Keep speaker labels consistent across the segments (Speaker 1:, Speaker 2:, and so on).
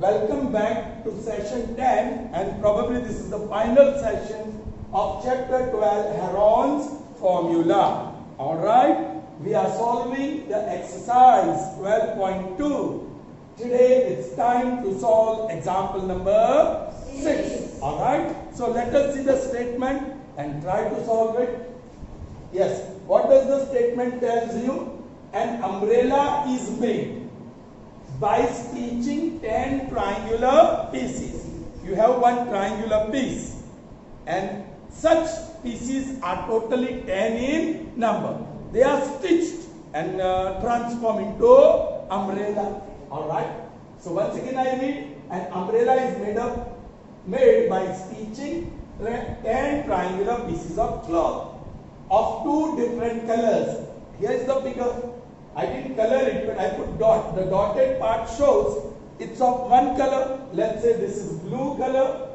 Speaker 1: Welcome back to session 10, and probably this is the final session of chapter 12, Heron's formula. Alright, we are solving the exercise 12.2. Today it's time to solve example number 6. Alright, so let us see the statement and try to solve it. Yes, what does the statement tells you? An umbrella is made by stitching 10 triangular pieces. You have one triangular piece and such pieces are totally 10 in number. They are stitched and transformed into umbrella. Alright. So once again I read, an umbrella is made by stitching 10 triangular pieces of cloth of 2 different colors. Here is the figure. I didn't color it, but I put dot. The dotted part shows it's of one color. Let's say this is blue color.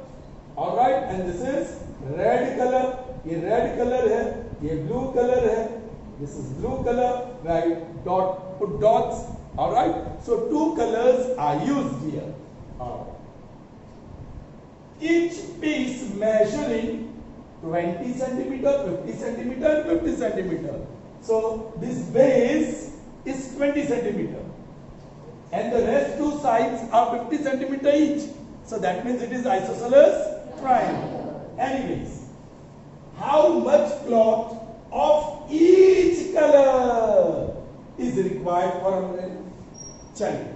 Speaker 1: Alright, and this is red color. ये red color है, ये blue color है. This is blue color, right? Dot, put dots. Alright, so 2 colors are used here. Alright. Each piece measuring 20 centimeter, 50 centimeter, 50 centimeter. So this base is 20 centimeter and the rest 2 sides are 50 centimeter each. So that means it is isosceles triangle. Anyways, how much cloth of each color is required for umbrella? चलिए,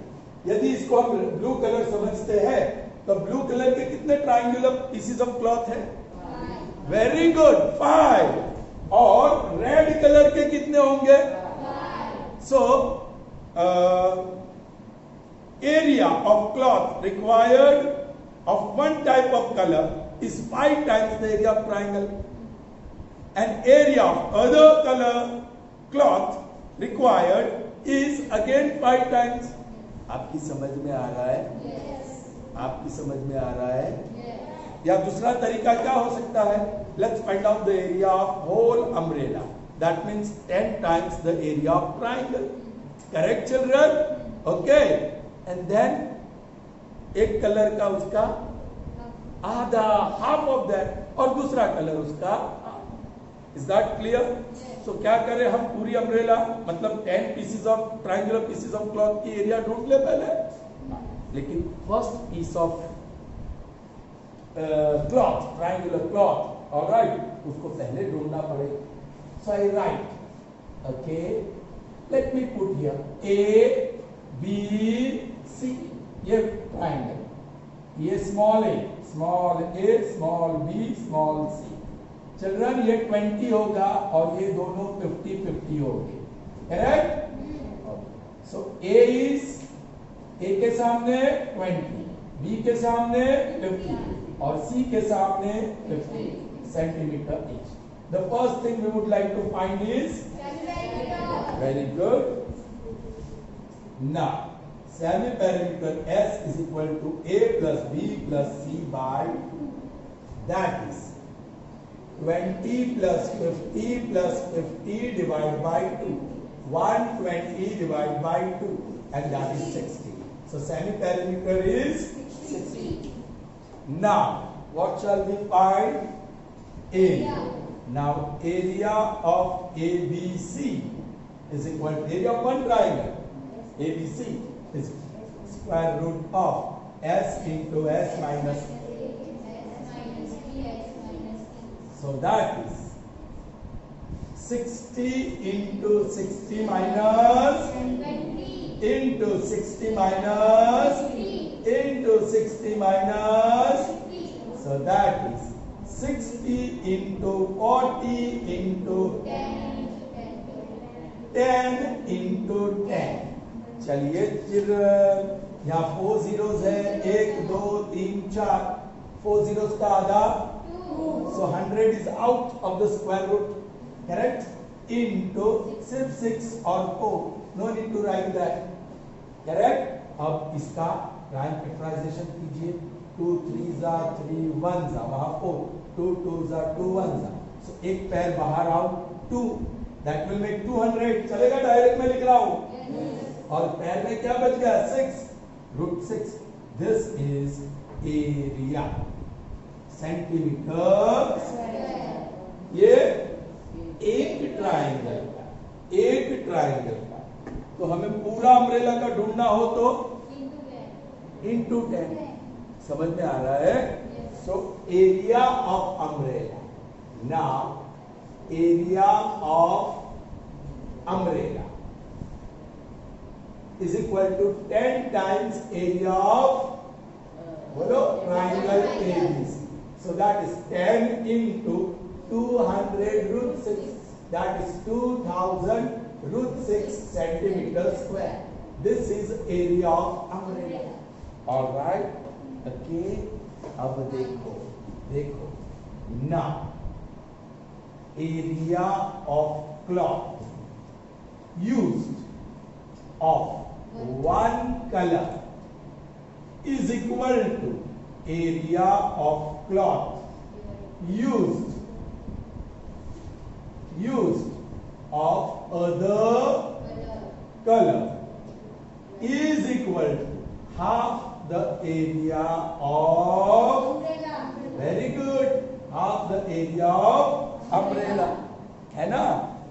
Speaker 1: यदि इसको हम blue colour समझते हैं तो blue colour के कितने triangular pieces of cloth है? Very good, 5. और रेड कलर के कितने होंगे? So, area of cloth required of one type of color is 5 times the area of triangle, and area of other color cloth required is again 5 times. आपकी समझ में आ रहा है? Yes. आपकी समझ में आ रहा है? Yes. या दूसरा तरीका क्या हो सकता है? Let's find out the area of whole umbrella. That means 10 times the area of triangle. Correct, children? Okay. And then एक कलर का उसका आधा, half of that, और दूसरा कलर उसका. Is that clear? So क्या करें हम? पूरी अम्ब्रेला मतलब 10 pieces of triangular pieces of cloth की एरिया ढूंढ ले पहले. लेकिन first piece of cloth, triangular cloth, all right, उसको पहले ढूंढना पड़ेगा. So I write, okay, let me put here A, B, C. ये triangle, ये small a, small B, small c. Children, ये 20 होगा और ये दोनों 50-50 होंगे. Correct? So A is, A के सामने 20, B के सामने 50 और C के सामने 50 centimeter each. The first thing we would like to find is very good. Now, semi-perimeter S is equal to A plus B plus C by 2. That is 20 plus 50 plus 50 divided by 2. 120 divided by 2, and that is 60. So semi-perimeter is 60. Now, what shall we find? Area. Now, area of ABC is equal to area of one triangle. ABC is square root of S into S minus. So that is 60 into 60 minus into 60 minus into 60 minus. So that is 60 into 40 into 10 into 10. चलिए फिर यहाँ 4 zeros है, 1 2 3 4, 4 zeros का आधा, so 100 is out of the square root, correct? Into सिर्फ 6 और 4, no need to write that, correct? अब इसका प्राइम फैक्टराइजेशन कीजिए. 2 3s are 3 1s are वहाँ 4, 2 2s are 2 1s are. So एक पैर बाहर आओ, 2, that will make 200. चलेगा? डायरेक्ट में लिख रहा हूँ. और पैर में क्या बच गया? 6, √6. This is area. सेंटीमीटर ये एक ट्राइंगल का तो हमें पूरा अम्ब्रेला का ढूंढना हो तो इंटू 10 समझ में आ रहा है so area of umbrella now area of umbrella is equal to 10 times area of triangle ABC. So that is 10 into 200 root 6. That is 2000 root 6 centimeter square. This is area of umbrella. All right. Okay. अब देखो. Now area of cloth used of one color is equal to area of cloth used of other color is equal to half the area of very good half the area of umbrella है ना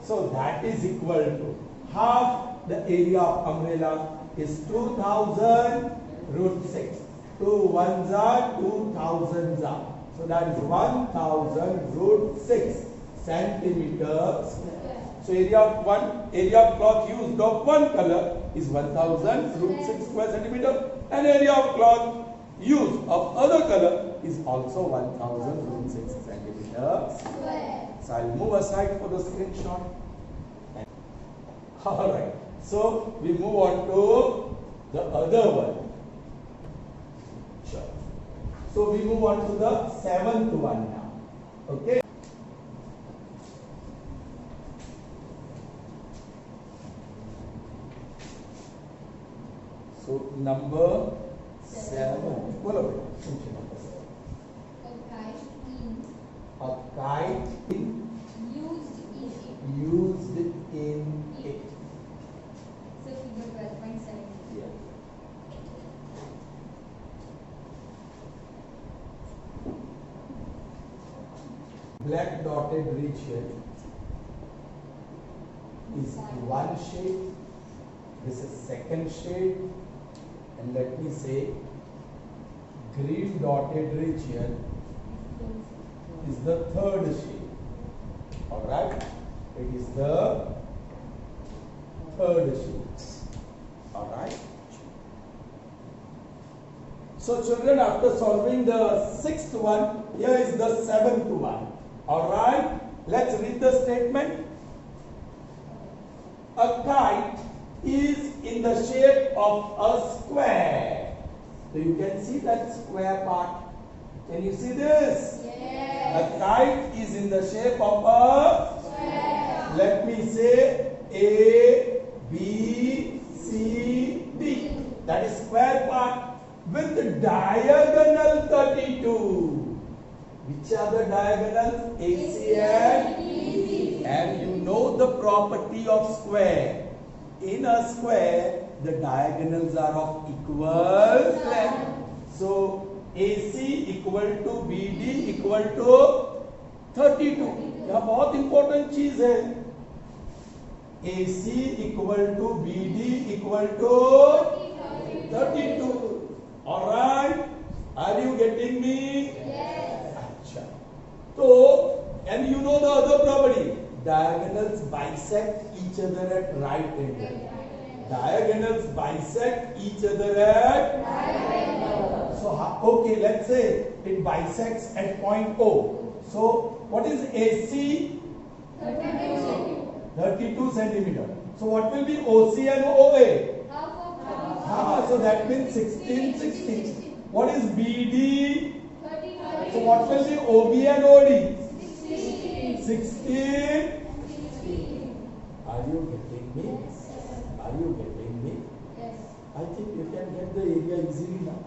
Speaker 1: so that is equal to half the area of umbrella is 2000 root 6. 2 ones are 2000s are. So that is 1000 root 6 centimeters. So area of cloth used of one color is 1000 root 6 square centimeter, and area of cloth used of other color is also 1000 root 6 centimeters. So I'll move aside for the screenshot. All right. So we move on to the other one. Sure. So we move on to the 7th one now. Okay. So number 7. Follow it. A kite used in it.
Speaker 2: So figure 12.7.
Speaker 1: Yeah. Black dotted region is one shade. This is second shade, and let me say green dotted region is the third shade. All right, it is the third shade. All right. So children, after solving the 6th one, here is the 7th one. All right. Let's read the statement. A kite is in the shape of a square. So you can see that square part. Can you see this?
Speaker 2: Yes.
Speaker 1: A kite is in the shape of a
Speaker 2: Square.
Speaker 1: Let me say A, B, C, D. That is square part with the diagonal 32. Which are the diagonals? AC and
Speaker 2: BC.
Speaker 1: And you know the property of square. In a square, the diagonals are of equal length. So AC equal to BD equal to 32. यह बहुत important चीज है. AC equal to BD equal to 32. All right. Are you getting me?
Speaker 2: Yes.
Speaker 1: अच्छा. So, and you know the other property. Diagonals bisect each other at right angle. Diagonals bisect each other at
Speaker 2: Right angle.
Speaker 1: So, okay, let's say it bisects at point O. So, what is AC? 32 centimeter. So, what will be OC and OA? So that means 16, 16. What is BD? So, what will be OB and OD? 16. Are you getting me? Are you getting me? I think you can get the area easily now.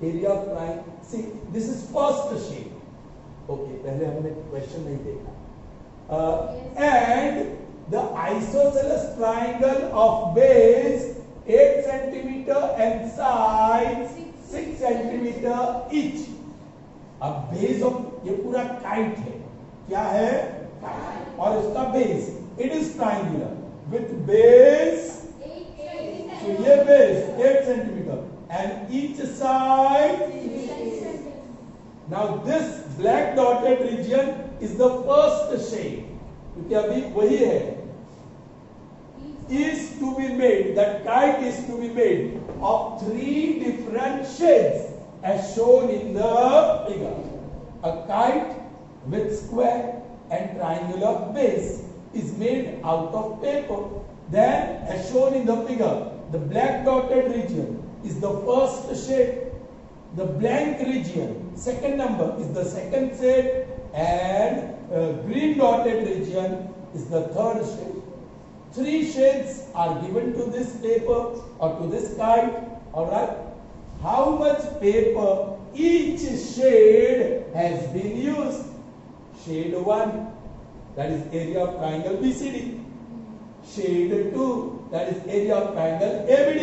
Speaker 1: Area of triangle. See, this is first shape. Okay, पहले हमने question नहीं देखा. And the isosceles triangle of base 8 centimeter and side 6 centimetre each. अब base of ये पूरा kite है, क्या है? काइट। और इसका base it is triangular with base, तो ये base 8 centimetre and each side. Now this black dotted region is the first shade, क्योंकि अभी वही है, is to be made, that kite is to be made of 3 different shades as shown in the figure. A kite with square and triangular base is made out of paper. Then, as shown in the figure, the black dotted region is the first shade. The blank region, second number, is the second shade, and green dotted region is the third shade. 3 shades are given to this paper or to this kite. All right. How much paper each shade has been used? Shade 1, that is area of triangle BCD. Shade 2, that is area of triangle ABD.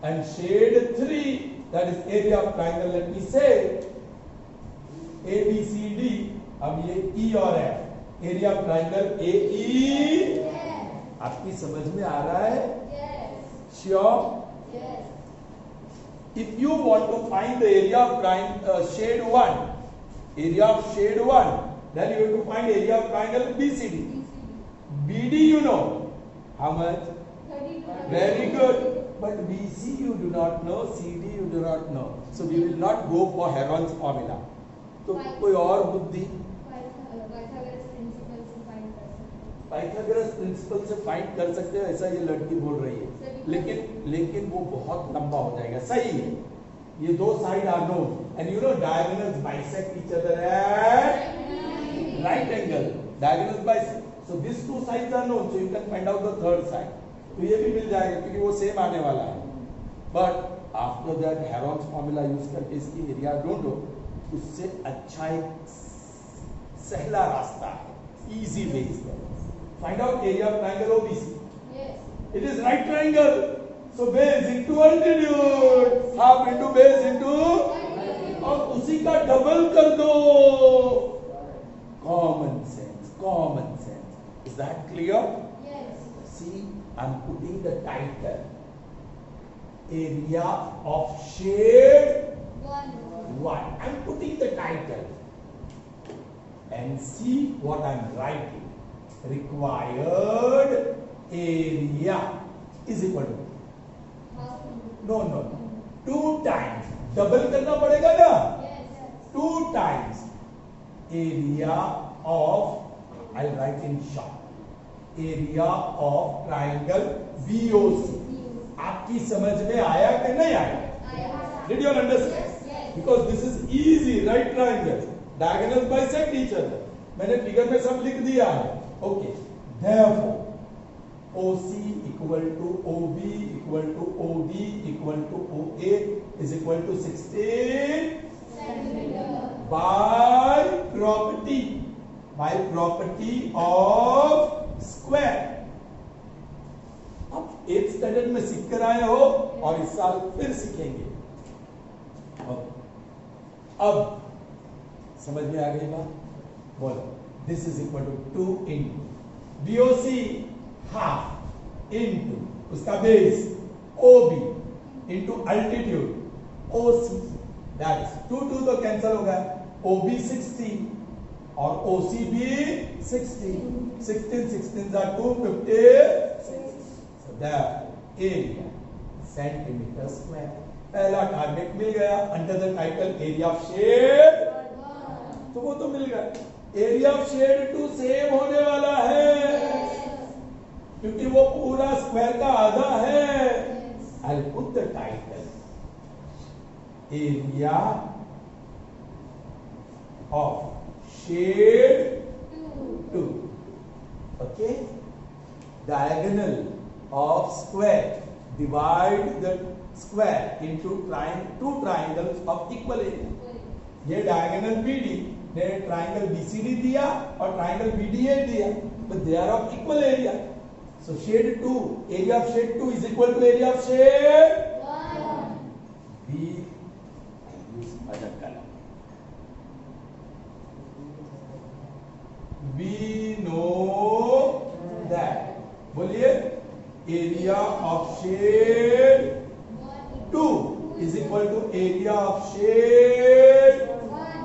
Speaker 1: And shade 3, that is area of triangle, let me say, ABCD. अब ये E और F, area of triangle AE. आपकी समझ में आ रहा है? Sure? If you want to find the area of shade 1, area of shade 1, then you have to find area of triangle BCD. BD you know. How much?
Speaker 2: 32.
Speaker 1: Very good. But BC you do not know, CD you do not know. So we will not go for Heron's formula. तो कोई और बुद्धि? Pythagoras principal से find कर सकते हो, ऐसा ये लड़की बोल रही है, लेकिन वो बहुत लंबा हो जाएगा। सही है, ये 2 side are known and you know diagonals bisect each other at right angle, diagonals bisect, so this 2 sides are known, so you can find out the third side. तो ये भी मिल जाएगा क्योंकि वो सेम आने वाला है। But after that Heron's formula use करके इसकी एरिया ढूंढो, उससे अच्छा एक सहला रास्ता है, easy way is that. Find out area of triangle OBC.
Speaker 2: Yes.
Speaker 1: It is right triangle. So base into altitude. Half into base into. और उसी का डबल कर दो. Common sense. Common sense. Is that clear?
Speaker 2: Yes.
Speaker 1: See, I'm putting the title. Area of shade 1. I'm putting the title. And see what I'm writing. Required area is equal to no 2 times, double करना पड़ेगा ना, 2 times area of, I'll write in short, area of triangle BOC. आपकी समझ में आया कि नहीं आया? Did you understand? Because this is easy, right triangle, diagonals bisect each other. मैंने फिगर में सब लिख दिया है। Okay, therefore OC equal to OB equal to OD equal to OA is equal to 16 by property of square. अब 8th standard में सीख कर आए हो और इस साल फिर सीखेंगे। अब समझ में आ गई बात? बोलो। This is equal to 2 into BOC half into उसका base OB into altitude OC, that is 2 तो कैंसल होगा, OB 16 और OC भी 16 are 256, so that area centimetre square. पहला टारगेट मिल गया under the title area of shade, तो वो तो मिल गया। एरिया ऑफ शेड 2 सेम होने वाला है क्योंकि वो पूरा स्क्वायर का आधा है। I will put the title area of shade 2, okay, diagonal of square, divide the square into two triangles of equal area. ये diagonal BD ने ट्राइंगल BCD दिया और ट्राइंगल BDA दिया, but they are of equal area. So shade 2, area of shade 2 is equal to area of shade 1. B equal to area of shade,
Speaker 2: 1.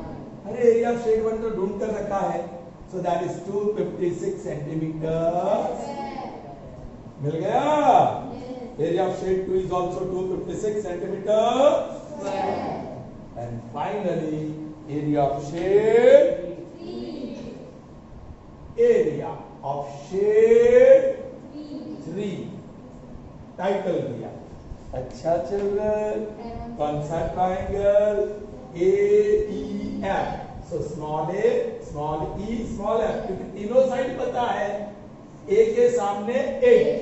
Speaker 1: अरे area of shade 1 तो ढूंढ कर रखा है, सो दैट इज 256 सेंटीमीटर। मिल गया।
Speaker 2: Yes.
Speaker 1: Area of shade 2 is also 256 centimetre.
Speaker 2: Square.
Speaker 1: And finally, area of shade,
Speaker 2: 3.
Speaker 1: area of shade
Speaker 2: 3.
Speaker 1: 3। Title दिया। अच्छा चिल्ड्रन, कौन सा ट्राइंगल? AEF। सो स्मॉल ए, स्मॉल ई, स्मॉल एफ, क्योंकि तीनों साइड पता है। ए के सामने 8,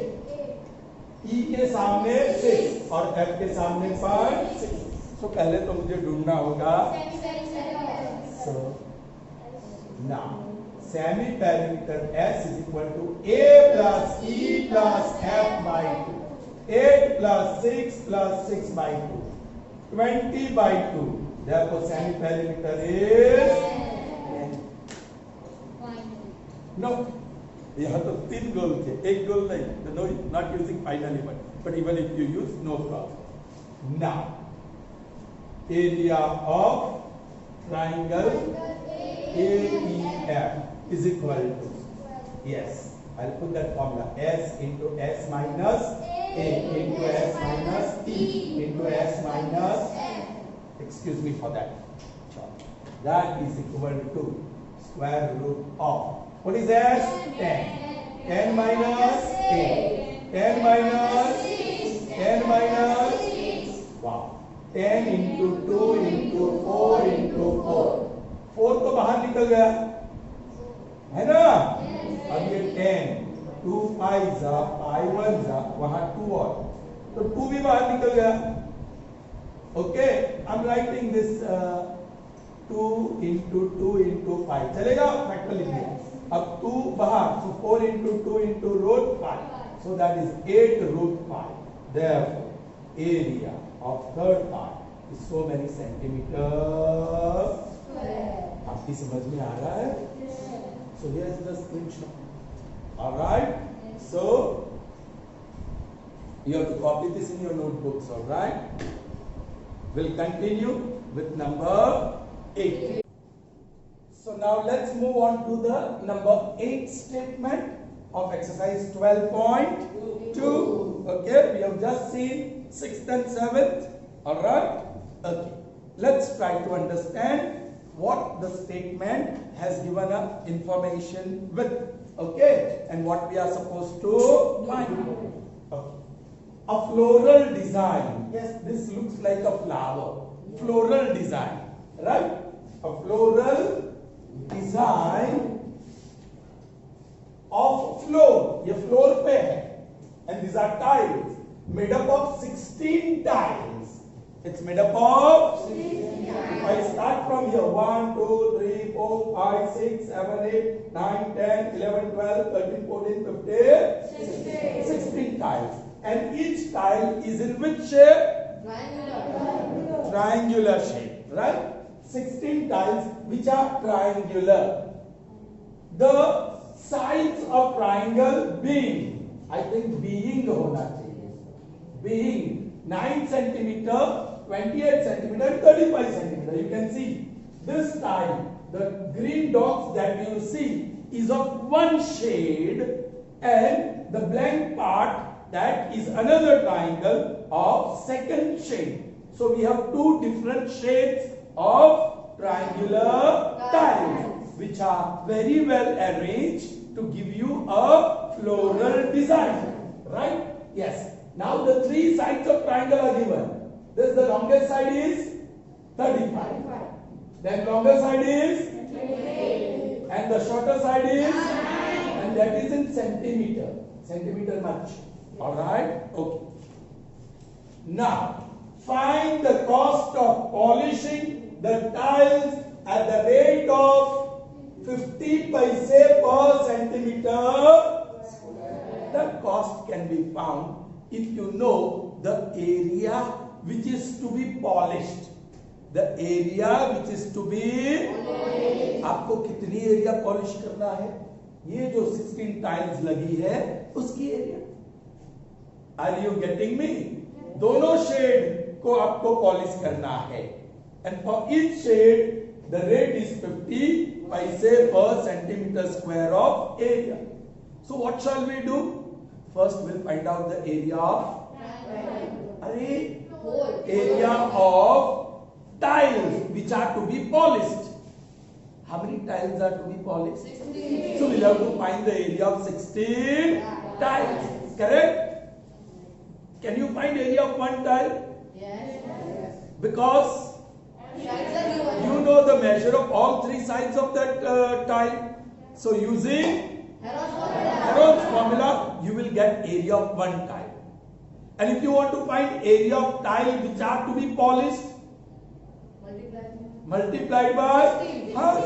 Speaker 1: ई के सामने 6 और एफ के सामने 5। तो पहले तो मुझे ढूंढना होगा। So now semi perimeter S is equal to A plus E plus F by 2. 8 plus 6 plus 6 by 2. 20 by 2. Therefore semi perimeter is no. यहाँ तो 3 गोल थे, एक गोल नहीं, तो no, not using finally, but even if you use, no problem. Now, area of triangle AEF is equal to, yes, I'll put that formula, S into S minus A into S minus E into S minus, excuse me for that, that is equal to square root of, what is S? 10. 10 minus 8. 10 minus 10 minus, wow, 10 into 2 into 4 into 4. 4 तो बाहर निकल गया है ना। अब ये 10, 2 5 जा, 5 1 जा, वहां 2 और, तो 2 भी बाहर निकल गया। Okay, I am writing this 2 into 2 into 5 चलेगा, फैक्टर लिखिए। अब 2 बाहर, so 4 into 2 into root 5, so that is 8 root 5. Therefore, area of third part is so many centimeters. आपकी समझ में आ रहा है? So here is the screenshot. All right. So you have to copy this in your notebooks. All right. We'll continue with number 8. So now let's move on to the number 8 statement of exercise 12.2. Okay, we have just seen 6th and 7th. All right. Okay, let's try to understand what the statement has given us information with. Okay, and what we are supposed to find. Okay. A floral design. Yes, this looks like a flower. Floral design, right? A floral design of floor. ये floor पे है, and these are tiles made up of 16 tiles. It's made up of 16 tiles. If I start from here, 1 2 3 4 5 6 7 8 9 10 11 12 13 14 15 16 tiles, and each tile is in which shape? Triangular shape, right? 16 tiles which are triangular. The sides of triangle being, I think being होना चाहिए, being 9 centimeter, 28 centimeter, 35 centimeter. You can see this tile, the green dots that you see is of one shade, and the blank part, that is another triangle of second shade. So we have two different shades of triangular tiles which are very well arranged to give you a floral design, right? Yes. Now the three sides of triangle are given. This, the longest side is 35. Then longer side is 28. And the shorter side is 9. And that is in centimeter. Centimeter much. All right? Okay. Now, find the cost of polishing the tiles at the rate of 50 paise per centimeter. The cost can be found if you know the area which is to be polished. The area which is to be polished. आपको कितनी area polish करना है? ये जो 16 tiles लगी है उसकी एरिया. Are you getting me? दोनों शेड को आपको पॉलिश करना है and for each shade the rate is 50 paise per centimeter square of area. So what shall we do? First we'll find out the area of area of tiles which are to be polished. How many tiles are to be polished?
Speaker 2: 16.
Speaker 1: So we'll have to find the area of 16 tiles. Correct? Can you find area of one tile?
Speaker 2: Yes.
Speaker 1: Because you know the measure of all three sides of that tile. So using Heron's formula, you will get area of one tile. And if you want to find area of tile which are to be polished, multiplied by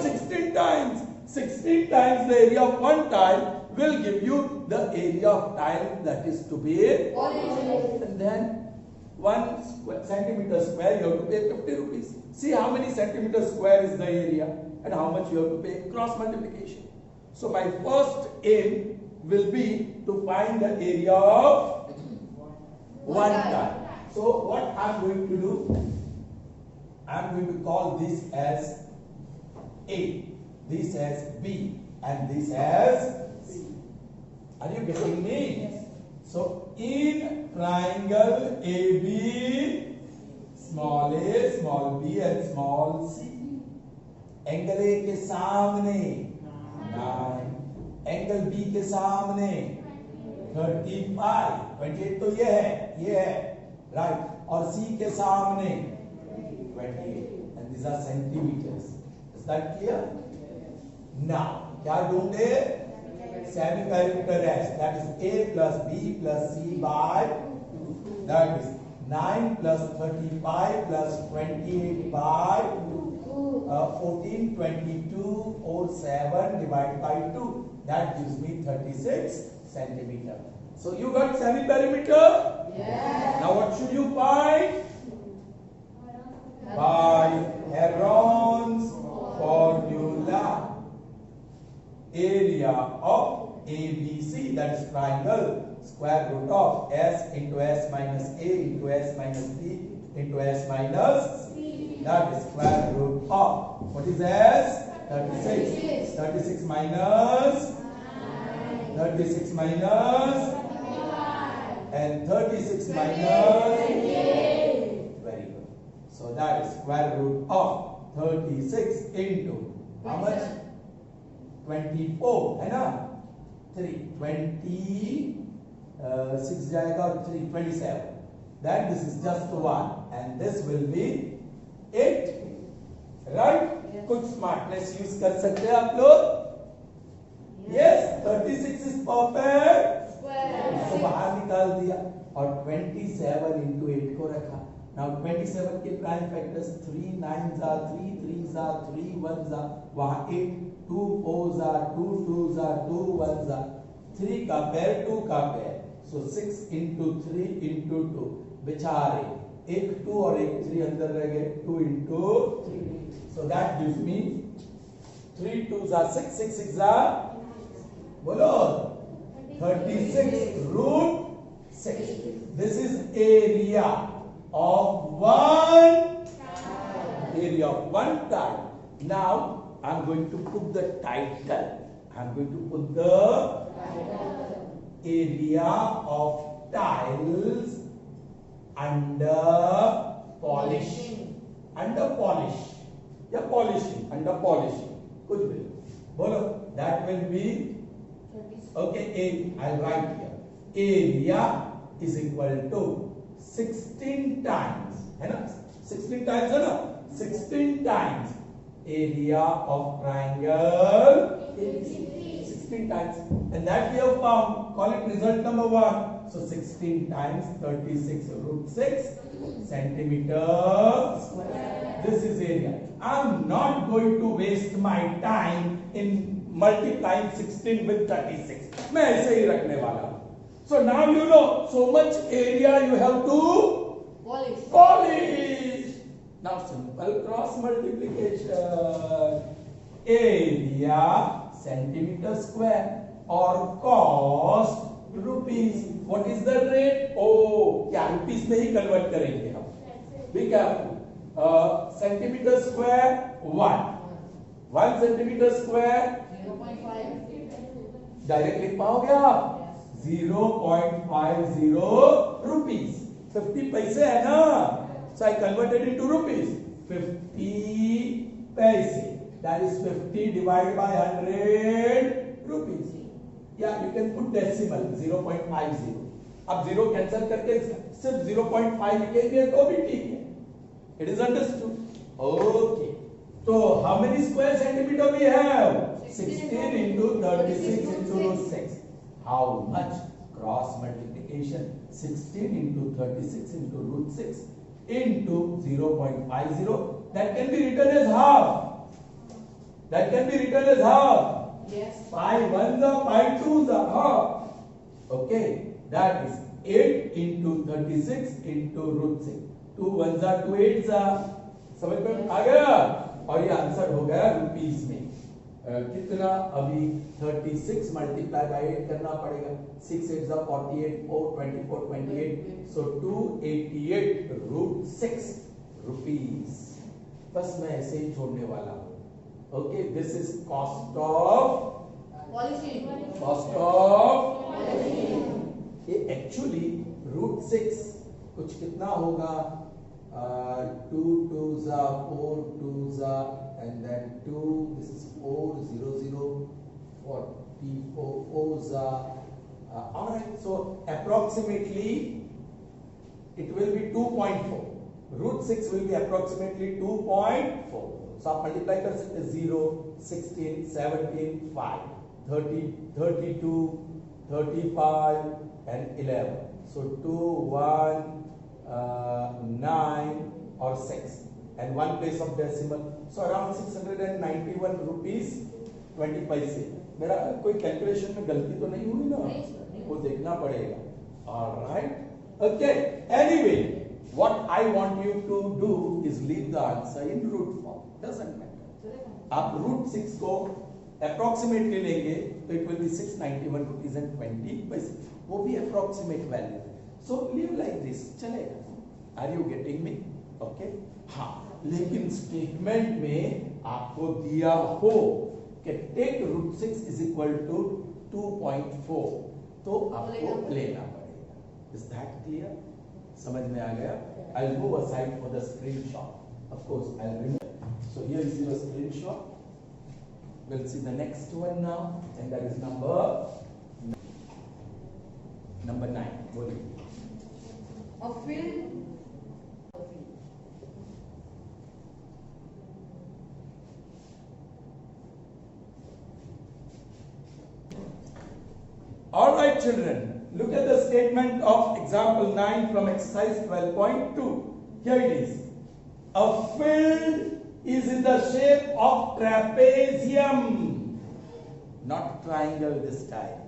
Speaker 1: 16 times. 16 times the area of one tile will give you the area of tile that is to be polished. And then 1 centimeter square you have to pay 50 rupees. See how many centimeter square is the area and how much you have to pay, cross multiplication. So my first aim will be to find the area of one tile. So what I am going to do, I am going to call this as A, this as B and this as C. Are you getting me? Yes. So in triangle AB, small a, small b and small c. Angle A के सामने 9, angle B के सामने 35, 28 तो ये है, right? और C के सामने 28, and these are centimeters. Is that clear? Now, क्या ढूंढे? Semi perimeter S, that is A plus B plus C by 2. That is 9 plus 35 plus 28 by 14, 22 or 7 divided by 2. That gives me 36 centimeter. So you got semi perimeter?
Speaker 2: Yes.
Speaker 1: Now what should you find? By Heron's formula. Area of ABC, that is triangle, square root of S into S minus A into S minus B into S minus C. That is square root of, what is S? 36. 36 minus 36 minus and 36 minus. Very good. So that is square root of 36 into how much? 24 है ना? 3 26 जाएगा और 3 27. That this is just 1 and this will be 8. Right? कुछ smartness use कर सकते हैं आप लोग? Yes, 36 is perfect. इसको बाहर निकाल दिया और 27 into 8 को रखा. Now 27 के prime factors 3 9s are 3 3s are 3 1s are वहाँ 8 2 4s are 2 2s are 2 1s are 3 का pair 2 का pair. So 6 into 3 into 2 बेचारे एक 2 और एक 3 अंदर रह गए 2 into 3. So that gives me 3 2s are 6 6 6s are बोलो 36 root 6. This is area of one tile. Now I'm going to put the title. I'm going to put the area of tiles under polishing. Under polish. या polishing. Under polishing. कुछ भी बोलो. That will be okay. I'll write here. Area is equal to 16 times, है ना? 16 times है ना? 16 times area of triangle ABC. 16 times, and that we have found. Call it result number 1. So 16 times 36 root 6 centimeters square. This is area. I'm not going to waste my time in multiplying 16 with 36. मैं ऐसे ही रखने वाला हूँ. So now you know so much area you have to polish. Now simple cross multiplication. Area centimeter square or cost rupees. What is the rate? Oh, क्या rupees में ही convert करेंगे हम. Be careful. Centimeter square 1. 1 centimeter square
Speaker 2: 0.5.
Speaker 1: Direct लिख पाओगे आप? 0.50 rupees. 50 पैसे है ना? So I converted into rupees. 50 पैसे. That is 50 divided by 100 rupees. Yeah, you can put decimal 0.50. अब 0 कैंसिल करके सिर्फ 0.5 लिखेंगे तो भी ठीक है. It is understood. Okay. So how many square centimeter we have? 16 into 36 into root 6. How much? Cross multiplication. 16 into 36 into root 6 into 0.50. That can be written as half. That can be written as half.
Speaker 2: Yes.
Speaker 1: Pi 1s are pi 2s are half. Okay. That is 8 into 36 into root 6. 2 1s are 2 8s are. समझ में आ गया? और ये answer हो गया rupees में. कितना? अभी 36 मल्टीप्लाई बाय 8 करना पड़ेगा. 6 8s are 48, 4 24 28. So 288 root 6 rupees. बस मैं ऐसे ही छोड़ने वाला हूँ. Okay, this is cost of ये एक्चुअली रूट 6 कुछ कितना होगा? 2 2s are 4 2s are and then 2, this is 4 0 0 44 4s are all right. So approximately it will be 2.4. root 6 will be approximately 2.4. So आप मल्टीप्लाई कर सकते हैं. 0 16 17 5 30 32 35 and 11. So 2 1 9 or 6 and one place of decimal. So around 691 rupees 20 पैसे. मेरा कोई calculation में गलती तो नहीं हुई ना? वो देखना पड़ेगा. All right. Okay. Anyway, what I want you to do is leave the answer in root form. Doesn't matter. आप root 6 को approximately लेंगे तो it will be 691 rupees and 20 पैसे. वो भी approximate value. So leave like this. चलेगा. Are you getting me? Okay. हाँ. लेकिन स्टेटमेंट में आपको दिया हो कि take root 6 is equal to 2.4 तो आपको लेना पड़ेगा. Is that clear? समझ में आ गया? I'll move aside for the screenshot. Of course, I'll remember. So here is your screenshot. We'll see the next one now, and that is number 9. बोलिए.
Speaker 2: A field.
Speaker 1: All right, children. Look at the statement of example 9 from exercise 12.2. Here it is. A field is in the shape of trapezium, not triangle this time.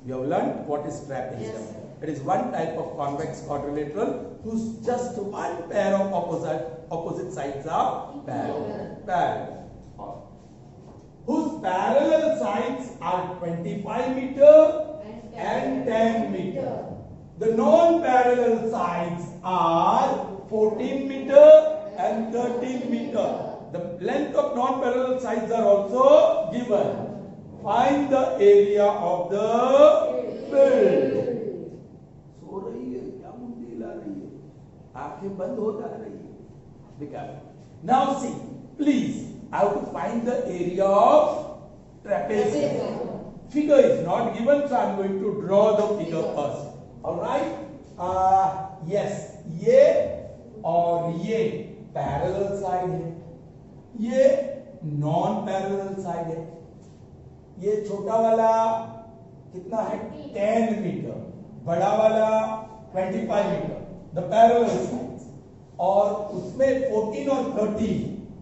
Speaker 1: You have learned what is trapezium.
Speaker 2: Yes.
Speaker 1: It is one type of convex quadrilateral whose just one pair of opposite sides are parallel. Whose parallel sides are 25 meter and 10 meter. The non-parallel sides are 14 meter and 13 meter. The length of non-parallel sides are also given. Find the area of the field. सो रही है क्या? मुंडी ला रही है, आंखें बंद हो जा रही है. Now see, please, I have to find the area of trapezium. Figure is not given, so I am going to draw the figure first. All right? Yes, ये और ये पैरेलल साइड है, ये नॉन पैरेलल साइड है. ये छोटा वाला कितना है? 10 मीटर. बड़ा वाला 25 मीटर. The parallel sides. और उसमें 14 और 13.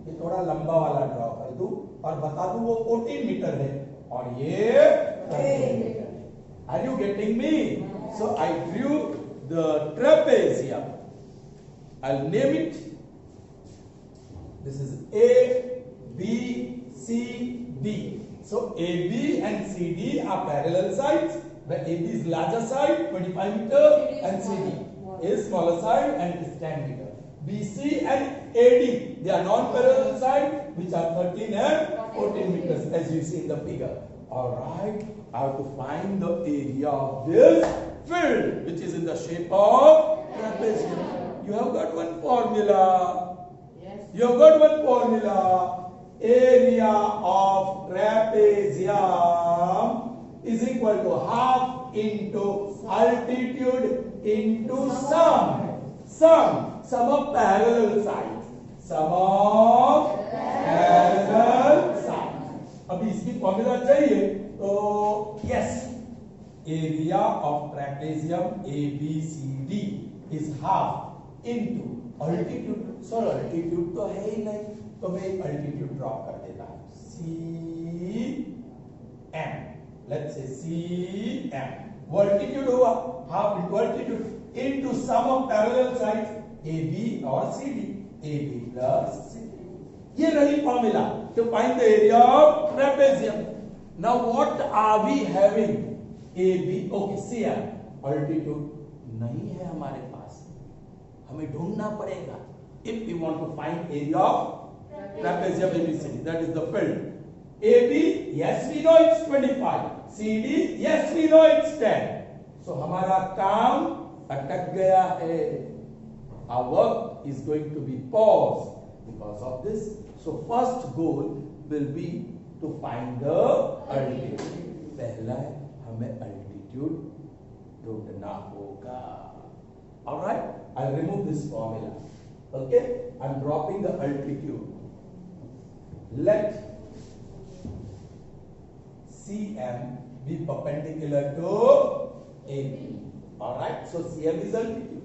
Speaker 1: ये थोड़ा लंबा वाला ड्रॉ कर दूं और बता दूं वो 14 मीटर है और ये 13 metre. Are you getting me? So I drew the trapezium. I'll name it. This is A, B, C, D. So AB and CD are parallel sides. The AB is larger side, 25 meter, and CD is smaller side and it is 10 meter. BC and AD. They are non-parallel sides which are 13 and 14 meters as you see in the figure. Alright, I have to find the area of this field which is in the shape of trapezium. You have got one formula.
Speaker 2: Yes.
Speaker 1: You have got one formula. Area of trapezium is equal to half into altitude into sum of parallel sides. Sum of parallel sides. अभी इसकी formula चाहिए तो yes area of trapezium ABCD is half into altitude. Sir altitude तो है ही नहीं तो मैं altitude drop कर देता हूं CM. लेट्स से CM वर्टिट्यूड हुआ half into altitude into sum of parallel sides AB और CD. AB plus CD. ये रही formula to find the area of trapezium. Now what are we having? AB, okay, CM. Altitude नहीं है हमारे पास, हमें ढूंढना पड़ेगा. If we want to find area of trapezium ABCD, that is the field. AB, yes we know it's 25. CD, yes we know it's 10. So हमारा काम अटक गया है. Our work is going to be paused because of this. So first goal will be to find the altitude. पहला हमें altitude ढूंढना होगा. All right, I'll remove this formula. Okay, I'm dropping the altitude. Let CM be perpendicular to AB. All right, so CM is altitude.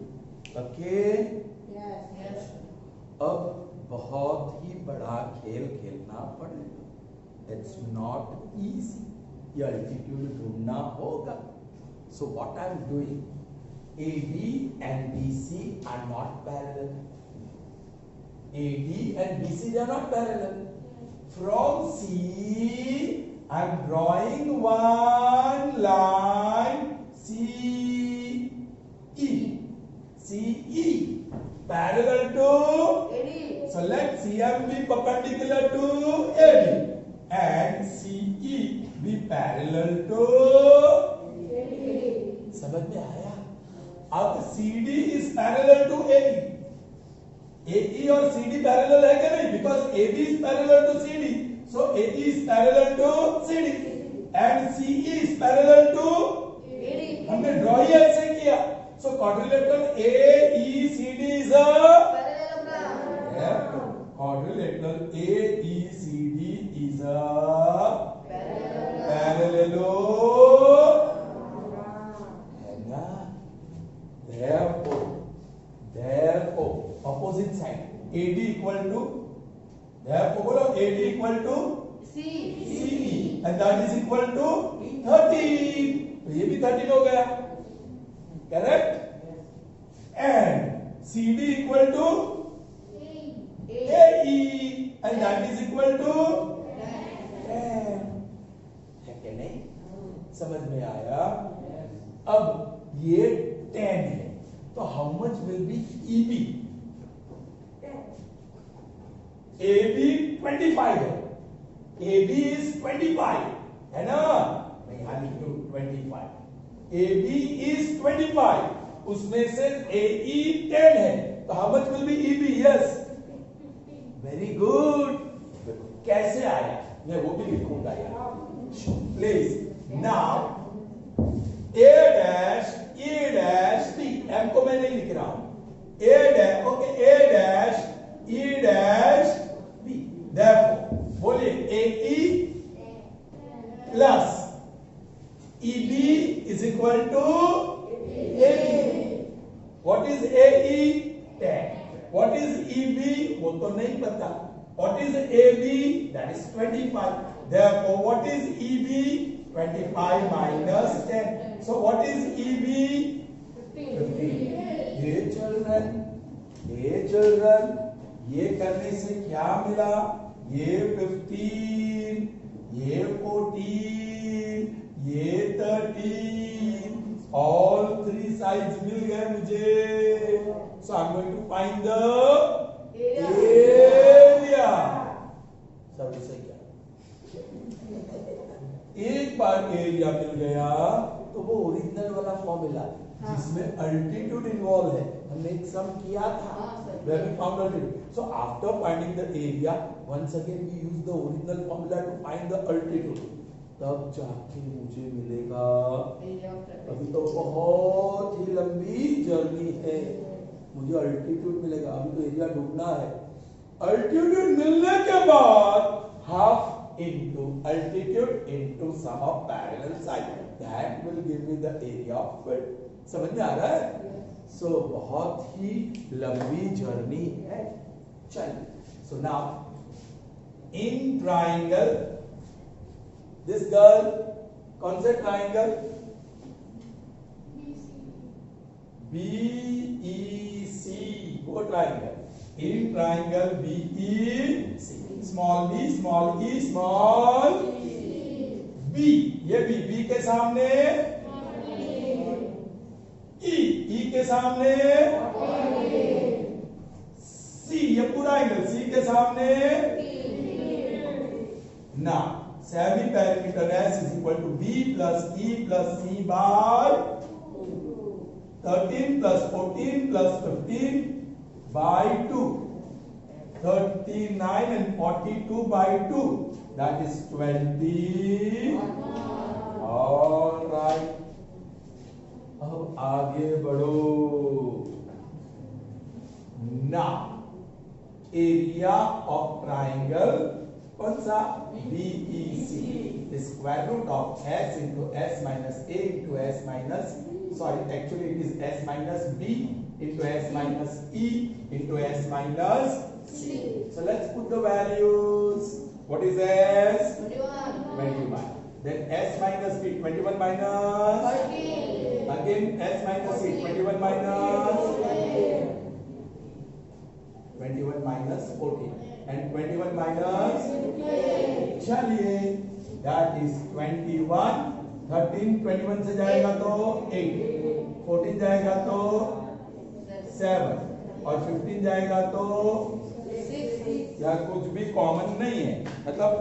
Speaker 1: Okay.
Speaker 2: Yes. Yes.
Speaker 1: अब बहुत ही बड़ा खेल खेलना पड़ेगा. It's not easy. ये altitude ढूंढना होगा. So what I'm doing? AD and BC are not parallel. AD and BC they are not parallel. From C, I'm drawing one line CE. CE parallel to
Speaker 2: AD.
Speaker 1: So let CM be perpendicular to AD and CE be parallel to
Speaker 2: AD.
Speaker 1: समझ में आया? अब CD is parallel to AE. AE और CD parallel है क्या नहीं? Because AB is parallel to CD. So AE is parallel to CD and CE is parallel to
Speaker 2: AD.
Speaker 1: हमने draw ही ऐसे किया. So quadrilateral AECD is a quadrilateral AECD is a parallelogram. Therefore, opposite side AD equal to. Therefore, बोलो AD equal to CE and that is equal to 13. तो ये भी 13 हो गया. Correct? And CD equal to AE and that is equal to 10. है कि नहीं? समझ में आया? अब ये 10 है तो how much will be EB? AB 25 है. AB is 25 है ना? मैं यहाँ लिख दूँ 25. AB is 25. उसमें से AE 10 है. तो how much will be EB? Yes. Very good. कैसे आया? मैं वो भी लिखूंगा यार. Please. Now A dash E dash B. M को मैं नहीं लिख रहा हूँ. A dash okay A dash E dash B. Therefore बोलिए AE plus EB is equal to AB. What is AE? 10. What is EB? वो तो नहीं पता. What is AB? That is 25. Therefore, what is EB? 25 minus 10. So what is EB? 15. Hey children, ये करने से क्या मिला? ये 15, ये 14, ये 13, all 3 sides मिल गए मुझे. So I'm going to find the area. सब सही क्या? एक बार एरिया मिल गया तो वो ओरिजिनल वाला फॉर्मूला जिसमें अल्टीट्यूड इन्वॉल्व है, हमने एक सम किया था, where we found altitude. So after finding the area, once again we use the original formula to find the altitude. तब जाके मुझे मिलेगा। अभी तो बहुत ही लंबी जर्नी है, मुझे अल्टीट्यूड मिलेगा, अभी तो एरिया ढूंढना है। अल्टीट्यूड मिलने के बाद half into altitude into sum of parallel side, that will give me the area of it. समझ में आ रहा है? So बहुत ही लंबी जर्नी है। चलिए, so now in triangle, this girl, कौन से ट्राइंगल? BEC, वो triangle. In triangle BEC, small b, small e, small b, ये b के सामने e के सामने c, ये पूरा एंगल c के सामने ना। Semi parameter s is equal to b plus e plus c by 13 plus 14 plus 15 by 2, 39 and 42 by 2, that is 20. All right, अब आगे बढ़ो। Now area of triangle कौन सा? BEC, the square root of s into s minus a into s minus, sorry, actually it is s minus b into s minus e into s minus c. So let's put the values. What is s? 21. Then s minus b, 21 minus
Speaker 2: 13.
Speaker 1: again s minus c, 21 minus 21 minus 14 and 21 minus, चलिए, that is 21, 13 21 से जाएगा तो 8, 14 जाएगा तो 7 और 15 जाएगा तो 6। या कुछ भी कॉमन नहीं है, मतलब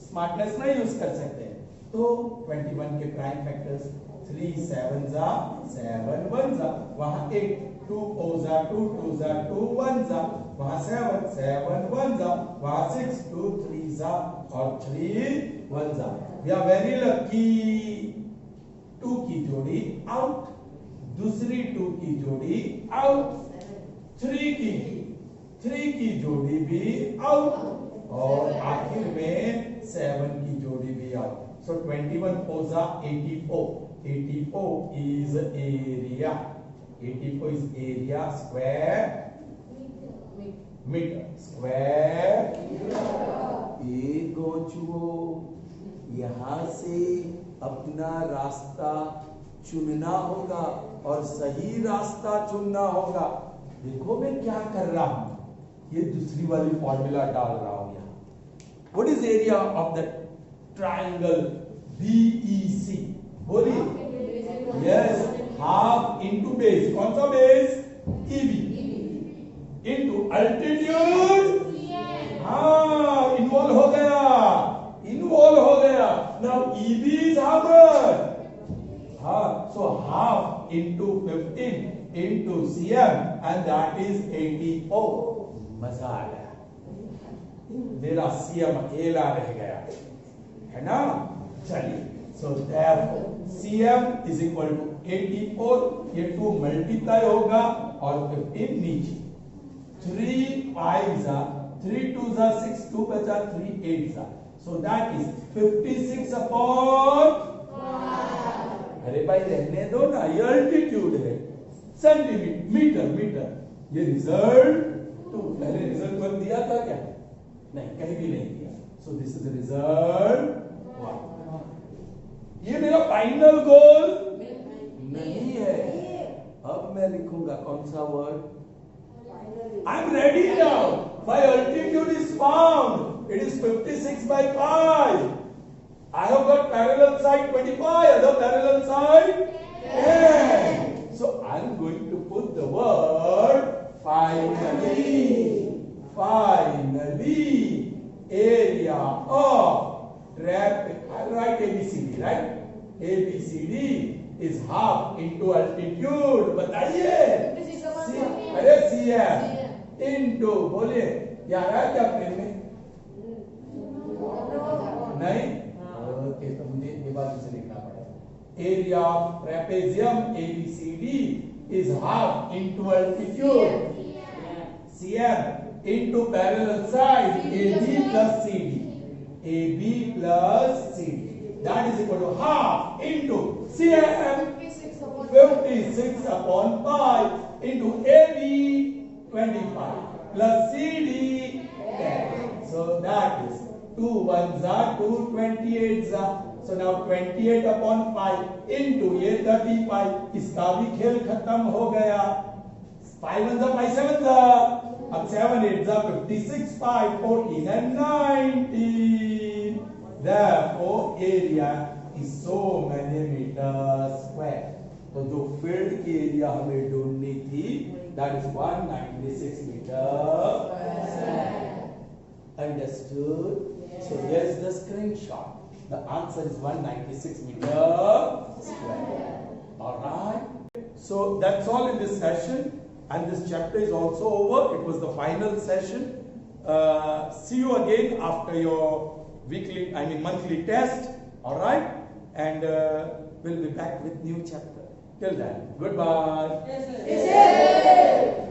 Speaker 1: स्मार्टनेस नहीं यूज कर सकते, तो 21 के प्राइम फैक्टर्स 3 7 जा 7 1 जा, वहां 8 2 ओ जा 2 2 जा 2 1 जा, वहां 7 7 1 जा, वहां 6 2 3 जा और 3 1 जा। वी आर वेरी लकी, 2 की जोड़ी आउट, दूसरी 2 की जोड़ी आउट, 3 की जोड़ी भी आउट और आखिर में 7 की जोड़ी भी out. So 21 4 84, 84 is area, 84 is area square meter, square एक गोचुओ, यहाँ से अपना रास्ता चुनना होगा और सही रास्ता चुनना होगा। देखो मैं क्या कर रहा हूं, ये दूसरी वाली फॉर्मूला डाल रहा हूं यहाँ। What is area of the triangle BEC? बोलिए। Yes, half into base, कौन सा base? EB into altitude, हाँ इन्वॉल्व हो गया, now EB is how much? हाँ, so half into 15 into cm and that is 84। मजा आ गया, मेरा cm अकेला रह गया है ना। चलिए, so therefore cm is equal to 84, ये 2 मल्टीप्लाई होगा और 15 नीचे, 3 5 3 2 6, 2 बचा 3 8 so that is 56 upon, अरे भाई रहने दो ना, ये अल्टीट्यूड है, सेंटीमीटर मीटर, ये रिजल्ट 2, पहले रिजल्ट 1 दिया था क्या? नहीं, कहीं भी नहीं दिया। So this is result 1। ये मेरा फाइनल गोल नहीं है, अब मैं लिखूंगा कौन सा word? I am ready now, my altitude is found, it is 56 by 5. I have got parallel side 25, other parallel side 10. So I am going to put the word of I'll write ABCD, right? ABCD is half into altitude. बताइए अरे CM into बोलिए यार है क्या plane में नहीं okay तो मुझे ये बात से लिखना पड़ेगा area of trapezium ABCD is half into altitude CM into parallel side AB plus CD AB plus CD that is equal to half into CM 56 upon pi into AB 25 plus CD 10. So that is 2 ones are 2 28s are. So now 28 upon 5 into ये 35 इसका भी खेल खत्म हो गया 5 ones are 5 sevens are. अब 7 8s are 56 5 14 and 19. Therefore area is so many meters square. तो जो फील्ड की एरिया हमें ढूंढनी थी that is 196 meters. Understood? Yes. So here's the screenshot. The answer is 196 meters square. All right. So that's all in this session, and this chapter is also over. It was the final session. See you again after your monthly test. All right, and we'll be back with new chapter. Till then, goodbye.
Speaker 2: Yes, sir.